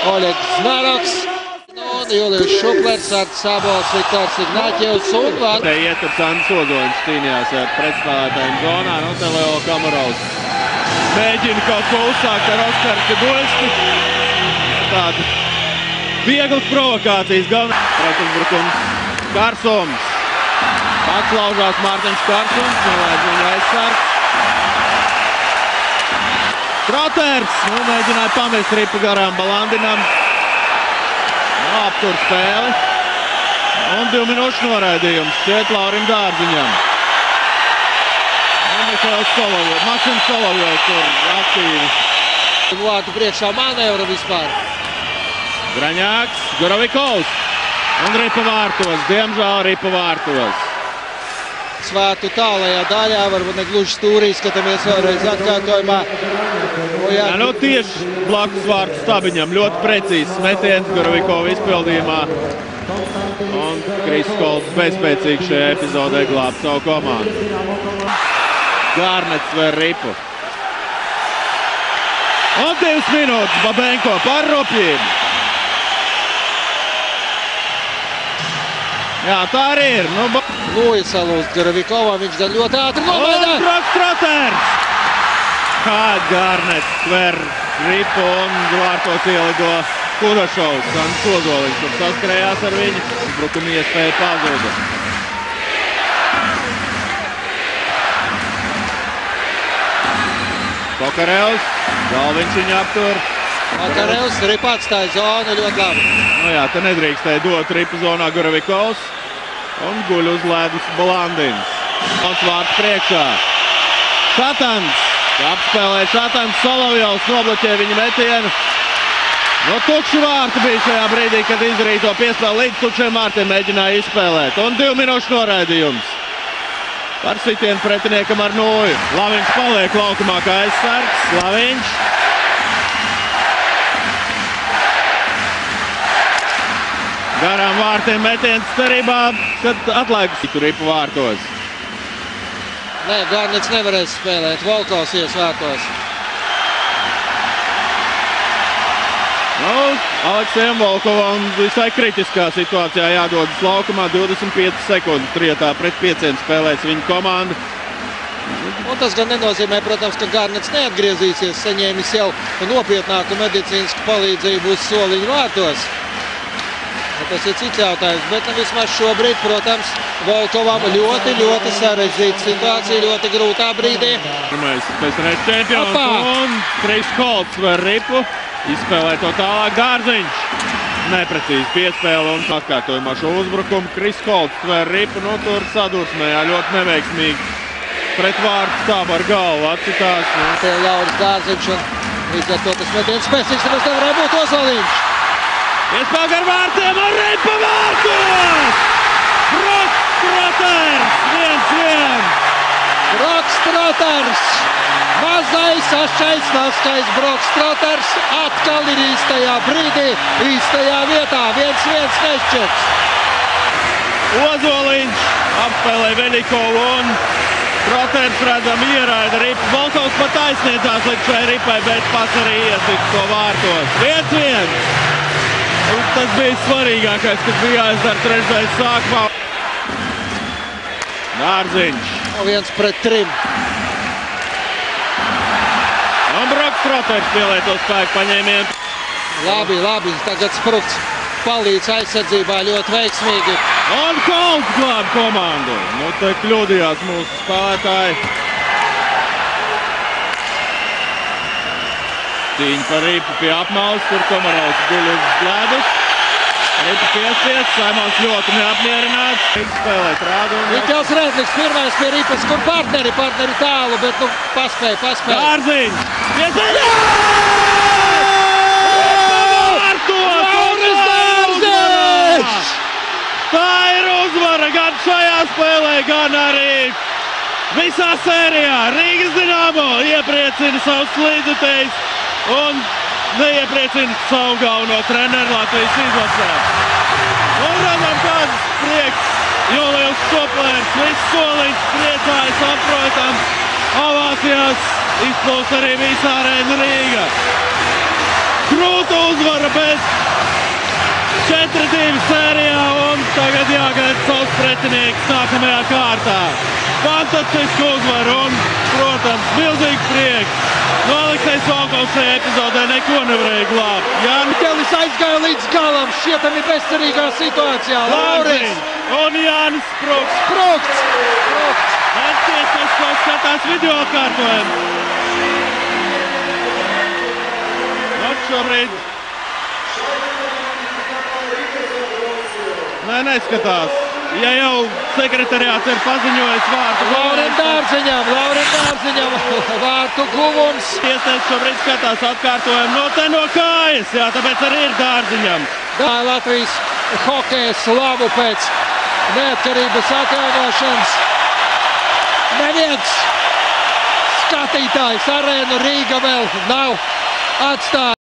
Oļegs Znaroks, un Julijs Šuklers, Arts Sabols, Viktors Ignaķevs un vēl. Te ietur Sandis Ozoļs cīnījās ar pretspēlētājiem zonā, no te Leo Kamarovs mēģina kaut ko uzsākt ar Oskaru Kadoļski. Tāda vieglas provokācijas galvenais pretuzbrukums Karsums. Pats laužās Mārtiņš Karsums, nelaidz viņu aizsargs. Troters mēģināja pamest ripu garām Balandinam. Aptur spēli. Un 2 minūšu noraidījums šķiet Laurim Dārziņam. Maksims Solovjovs tur aktīvi. Vārtu priekšā manevra vispār. Graņāks, Gorovikovs un ripa vārtos. Diemžēl ripa vārtos. Svētu tālajā daļā, varbūt ne gluži stūrī, skatāmies vēlreiz atkārtojumā. Jā, nu tieši blakus vārtu stabiņam, ļoti precīzs metiens Gorovikova izpildījumā. Un Kriskols bezspēcīgi šajā epizodē glāb savu komandu. Gārnets ver ripu. Un 2 minūtes Babenko par rupjiem. Jā, tā arī ir. Lūja salūst Gorovikovam, viņš gan ļoti ātri nomainā. Un Troters! Kā Gārnets ver ripu un vārtos ielido Kudašovs. Sandis Ozoliņš tur saskrējās ar viņu. Brukuma iespēja pazuda. Pokarevs, Galviņš viņu aptur. Pokarevs, ripa atstāja zonu ļoti labi. Nu jā, te nedrīkstēja dot ripu zonā Gorovikovs. Un guļ uz ledus Balandins. Mans vārds priekšā. Šatans. Apspēlē Šatans. Solovjovs nobloķē viņa metienu. No tukšu vārtu bija šajā brīdī, kad izdarīja to piespēli līdz tukšiem vārtiem mēģināja izspēlēt. Un 2 minūšu noraidījums. Par sitienu pretiniekam ar nūju. Laviņš paliek laukumā kā aizsargs. Laviņš. Garām vārtiem metiens cerībā, kad atlaikus tur ripu vārtos. Nē, Gārnets nevarēs spēlēt. Volkovs ies vārtos. Nu, Aleksejam Volkovam visai kritiskā situācijā jādodas laukumā. 25 sekundes trietā pret 5 spēlēs viņa komanda. Un tas gan nenozīmē, protams, ka Gārnets neatgriezīsies, saņēmis jau nopietnāku medicīnisku palīdzību uz soliņu vārtos. Tas ir cits jautājums, bet vismaz šobrīd, protams, Volkovam ļoti sarežģīta situācija, ļoti grūtā brīdī. Pirmais pēcreiz čempions un Kriskols ver ripu, izspēlē to tālāk Dārziņš. Neprecīzi piespēle un atkārtojumā šo uzbrukumu. Kriskols ver ripu, nu tur sadursmējā ļoti neveiksmīgi. Pret vārtu stāv ar galvu, atcitās. Tie Lauris Dārziņš un līdz ar to tas metiens spēcīgs, tas nevarēja būt Ozoliņš. Iespēl gar vārtiem un ripa vārtos! Broks Troters! 1-1! Broks Troters! Mazais, ašais, naskais Broks Troters atkal ir īstajā brīdī, īstajā vietā. 1-1 nešķirts. Ozoliņš apspēlē Veļikovu un Troters redzam ieraida ripu. Volkovs pat aizsniedzās līdz šai ripai, bet pats arī iesits to vārtos. 1-1! Un tas bija svarīgākais, kas bija jāizdara trešdaļas sākumā. Dārziņš. 1-3. Un Broks Troters pielieto spēku paņēmienu. Labi. Tagad Sprukts palīdz aizsardzībā ļoti veiksmīgi. Un Kolts glāb komandu. Nu te kļūdījās mūsu spēlētāji. Cīņa par ripu pie apmalas, tur Komarovs guļ uz ledus. Ripa piespies, Saimons ļoti neapmierināts. Spēlēt rādu. Mikls Rēzniks pirmais pie ripas, kur partneri tālu, bet nu paspēja. Dārziņš! Lauris Dārziņš! Tā ir uzvara gan šajā spēlē, gan arī visā sērijā. Rīgas Dinamo iepriecina savus līdzutējus un neiepriecina savu galveno treneru Latvijas izlasē. Un redzam, kāds prieks Julijs Šuklers, viss soliņš priecājas, saprotam, ovācijās izplūst arī visa arēna Rīga. Krūta uzvara, bet 4-2 sērijā un tagad jāgaida savs pretinieks nākamajā kārtā. Fantastiski uzvara un, protams, milzīgs prieks. No Aleksejs Volkovs šajā epizodē neko nevarēja glābt. Telis aizgāja līdz galam, šķietami bezcerīgā situācijā. Lauris un Jānis Sprukts. Sprukts! Aizties, ko skatās video atkārtojumu. Šobrīd. Nē, neskatās. Ja jau sekretariāts ir paziņojis vārtu. Laurim Dārziņam vārtu guvums. Tiesnesis šobrīd skatās atkārtojumu no te no kājas, jā, tāpēc arī ir Dārziņam. Latvijas hokeja slavu pēc neatkarības atjaunošanas. Neviens skatītājs arēnu Rīga vēl nav atstājis.